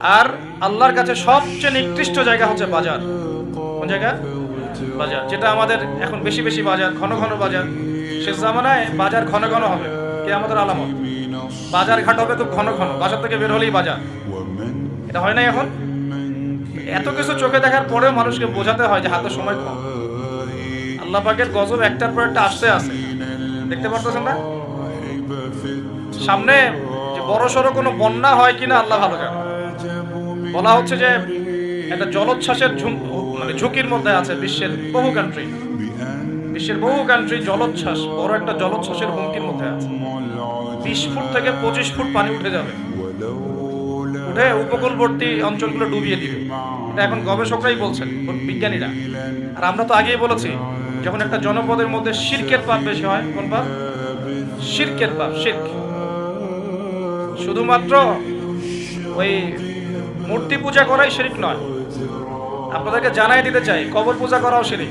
আর আল্লাহর কাছে সবচেয়ে নিকৃষ্ট জায়গা হচ্ছে বাজার। কোন জায়গা? বাজার, যেটা আমাদের এখন বেশি বেশি বাজার, ঘন ঘন বাজার। শেষ জামানায় বাজার ঘন ঘন হবে, কিয়ামতের আলামত। বাজার ঘাট হবে খুব ঘন ঘন, বাজার থেকে বের হলেই বাজার। এটা হয় না এখন? এত কিছু চোখে দেখার পরেও মানুষকে বোঝাতে হয় যে হাতে সময় কম। আল্লাহ পাকের গজব একটার পর একটা আসতে আছে, দেখতে পারতেছেন না? সামনে যে বড় সড়ো কোনো বন্যা হয় কিনা আল্লাহ ভালো জানে। বলা হচ্ছে যে একটা জলোচ্ছ্বাসের ঝুঁকির মধ্যে আছে বিশ্বের বহু কান্ট্রি। বিশ্বের বহু কান্ট্রি জলোচ্ছ্বাস, বড় একটা জলোচ্ছ্বাসের হুমকির মধ্যে আছে। 20 ফুট থেকে 25 ফুট পানি উঠে যাবে, উঠে উপকূলবর্তী অঞ্চলগুলো ডুবিয়ে দিবে। এটা এখন গবেষকরাই বলছেন, বিজ্ঞানীরা। আর আমরা তো আগেই বলেছি, যখন একটা জনপদের মধ্যে শিরকের পাপ বেশি হয়, কোন পাপ? শিরকের পাপ। শিরক শুধুমাত্র ওই মূর্তি পূজা করাই শিরক নয়, আপনাদেরকে জানাই দিতে চাই, কবর পূজা করাও শিরক।